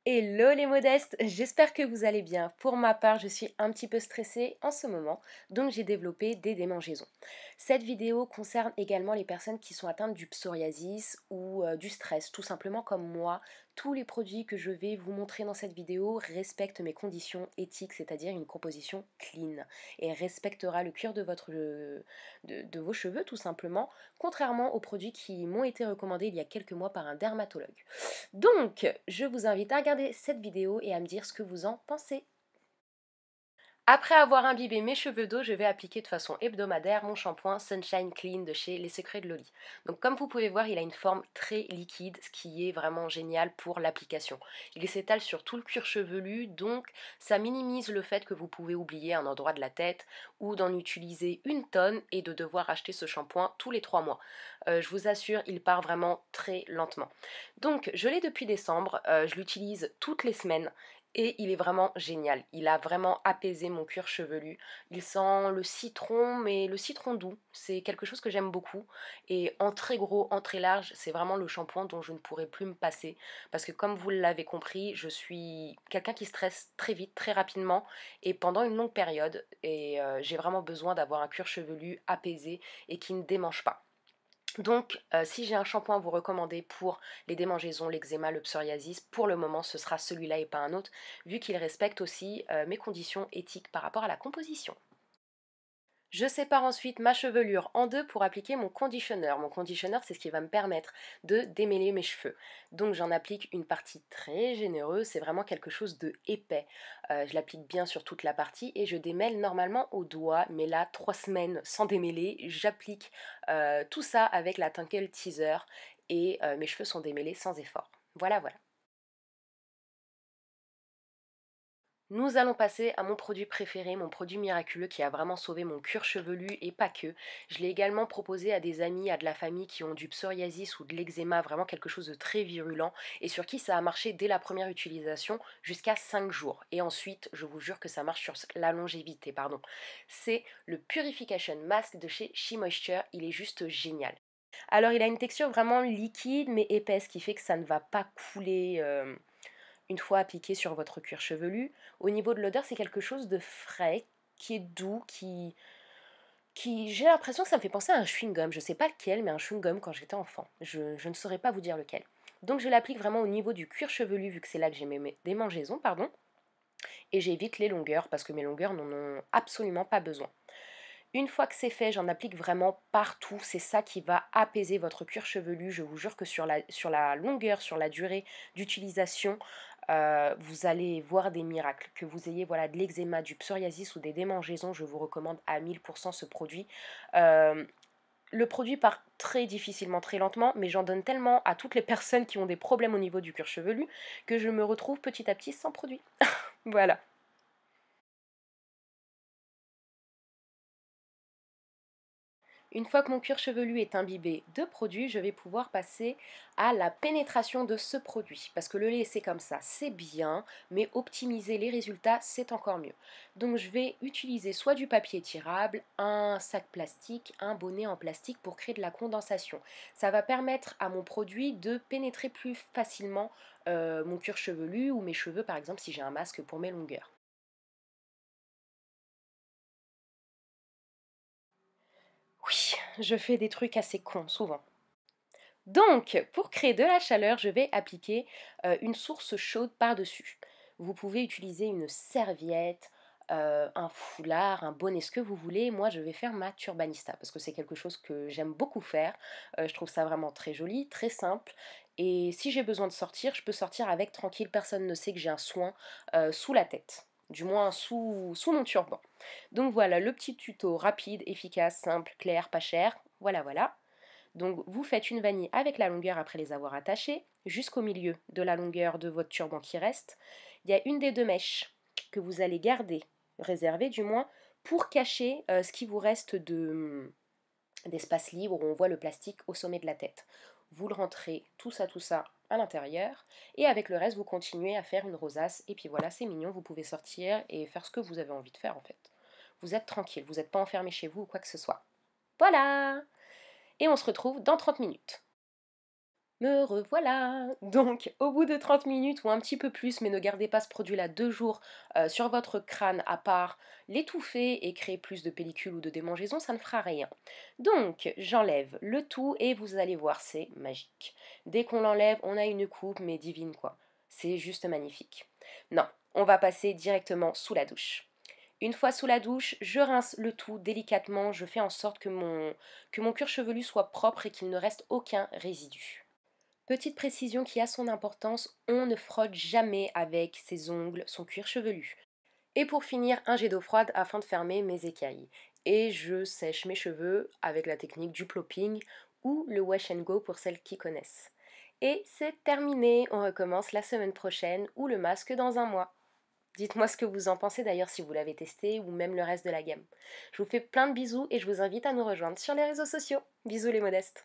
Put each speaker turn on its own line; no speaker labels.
Hello les modestes, j'espère que vous allez bien. Pour ma part, je suis un petit peu stressée en ce moment, donc j'ai développé des démangeaisons. Cette vidéo concerne également les personnes qui sont atteintes du psoriasis ou du stress, tout simplement comme moi. Tous les produits que je vais vous montrer dans cette vidéo respectent mes conditions éthiques, c'est-à-dire une composition clean, et respectera le cuir de, de vos cheveux tout simplement, contrairement aux produits qui m'ont été recommandés il y a quelques mois par un dermatologue. Donc, je vous invite à regarder cette vidéo et à me dire ce que vous en pensez. Après avoir imbibé mes cheveux d'eau, je vais appliquer de façon hebdomadaire mon shampoing Sunshine Clean de chez Les Secrets de Loli. Donc comme vous pouvez voir, il a une forme très liquide, ce qui est vraiment génial pour l'application. Il s'étale sur tout le cuir chevelu, donc ça minimise le fait que vous pouvez oublier un endroit de la tête ou d'en utiliser une tonne et de devoir acheter ce shampoing tous les 3 mois. Je vous assure, il part vraiment très lentement. Donc je l'ai depuis décembre, je l'utilise toutes les semaines. Et il est vraiment génial. Il a vraiment apaisé mon cuir chevelu. Il sent le citron, mais le citron doux. C'est quelque chose que j'aime beaucoup. Et en très gros, en très large, c'est vraiment le shampoing dont je ne pourrais plus me passer. Parce que comme vous l'avez compris, je suis quelqu'un qui stresse très vite, très rapidement, et pendant une longue période. Et j'ai vraiment besoin d'avoir un cuir chevelu apaisé et qui ne démange pas. Donc, si j'ai un shampoing à vous recommander pour les démangeaisons, l'eczéma, le psoriasis, pour le moment, ce sera celui-là et pas un autre, vu qu'il respecte aussi mes conditions éthiques par rapport à la composition. Je sépare ensuite ma chevelure en deux pour appliquer mon conditionneur. Mon conditionneur, c'est ce qui va me permettre de démêler mes cheveux. Donc j'en applique une partie très généreuse, c'est vraiment quelque chose de épais. Je l'applique bien sur toute la partie et je démêle normalement au doigt, mais là, 3 semaines sans démêler, j'applique tout ça avec la Tinkle Teaser et mes cheveux sont démêlés sans effort. Voilà, voilà. Nous allons passer à mon produit préféré, mon produit miraculeux qui a vraiment sauvé mon cuir chevelu et pas que. Je l'ai également proposé à des amis, à de la famille qui ont du psoriasis ou de l'eczéma, vraiment quelque chose de très virulent et sur qui ça a marché dès la première utilisation jusqu'à 5 jours. Et ensuite, je vous jure que ça marche sur la longévité, pardon. C'est le Purification Mask de chez She Moisture, il est juste génial. Alors il a une texture vraiment liquide mais épaisse qui fait que ça ne va pas couler une fois appliqué sur votre cuir chevelu. Au niveau de l'odeur, c'est quelque chose de frais, qui est doux, qui j'ai l'impression que ça me fait penser à un chewing-gum. Je sais pas lequel, mais un chewing-gum quand j'étais enfant. Je ne saurais pas vous dire lequel. Donc je l'applique vraiment au niveau du cuir chevelu, vu que c'est là que j'ai mes démangeaisons, pardon. Et j'évite les longueurs, parce que mes longueurs n'en ont absolument pas besoin. Une fois que c'est fait, j'en applique vraiment partout. C'est ça qui va apaiser votre cuir chevelu. Je vous jure que sur la longueur, sur la durée d'utilisation, vous allez voir des miracles. Que vous ayez voilà, de l'eczéma, du psoriasis ou des démangeaisons, je vous recommande à 1000% ce produit. Euh, le produit part très difficilement, très lentement, mais j'en donne tellement à toutes les personnes qui ont des problèmes au niveau du cuir chevelu que je me retrouve petit à petit sans produit. Voilà. Une fois que mon cuir chevelu est imbibé de produit, je vais pouvoir passer à la pénétration de ce produit. Parce que le laisser comme ça, c'est bien, mais optimiser les résultats, c'est encore mieux. Donc je vais utiliser soit du papier tirable, un sac plastique, un bonnet en plastique pour créer de la condensation. Ça va permettre à mon produit de pénétrer plus facilement mon cuir chevelu ou mes cheveux, par exemple, si j'ai un masque pour mes longueurs. Oui, je fais des trucs assez cons, souvent. Donc, pour créer de la chaleur, je vais appliquer une source chaude par-dessus. Vous pouvez utiliser une serviette, un foulard, un bonnet, ce que vous voulez. Moi, je vais faire ma turbanista parce que c'est quelque chose que j'aime beaucoup faire. Je trouve ça vraiment très joli, très simple. Et si j'ai besoin de sortir, je peux sortir avec tranquille. Personne ne sait que j'ai un soin sous la tête. Du moins sous mon turban. Donc voilà, le petit tuto rapide, efficace, simple, clair, pas cher. Voilà, voilà. Donc vous faites une vanille avec la longueur après les avoir attachées, jusqu'au milieu de la longueur de votre turban qui reste. Il y a une des deux mèches que vous allez garder, réserver du moins, pour cacher ce qui vous reste d'espace libre où on voit le plastique au sommet de la tête. Vous le rentrez tout ça à l'intérieur et avec le reste vous continuez à faire une rosace et puis voilà c'est mignon, vous pouvez sortir et faire ce que vous avez envie de faire en fait. Vous êtes tranquille, vous n'êtes pas enfermé chez vous ou quoi que ce soit. Voilà. Et on se retrouve dans 30 minutes. Me revoilà! Donc, au bout de 30 minutes ou un petit peu plus, mais ne gardez pas ce produit-là 2 jours sur votre crâne à part l'étouffer et créer plus de pellicules ou de démangeaisons, ça ne fera rien. Donc, j'enlève le tout et vous allez voir, c'est magique. Dès qu'on l'enlève, on a une coupe, mais divine quoi. C'est juste magnifique. Non, on va passer directement sous la douche. Une fois sous la douche, je rince le tout délicatement, je fais en sorte que mon cuir chevelu soit propre et qu'il ne reste aucun résidu. Petite précision qui a son importance, on ne frotte jamais avec ses ongles son cuir chevelu. Et pour finir, un jet d'eau froide afin de fermer mes écailles. Et je sèche mes cheveux avec la technique du plopping ou le wash and go pour celles qui connaissent. Et c'est terminé, on recommence la semaine prochaine ou le masque dans un mois. Dites-moi ce que vous en pensez d'ailleurs si vous l'avez testé ou même le reste de la gamme. Je vous fais plein de bisous et je vous invite à nous rejoindre sur les réseaux sociaux. Bisous les modestes.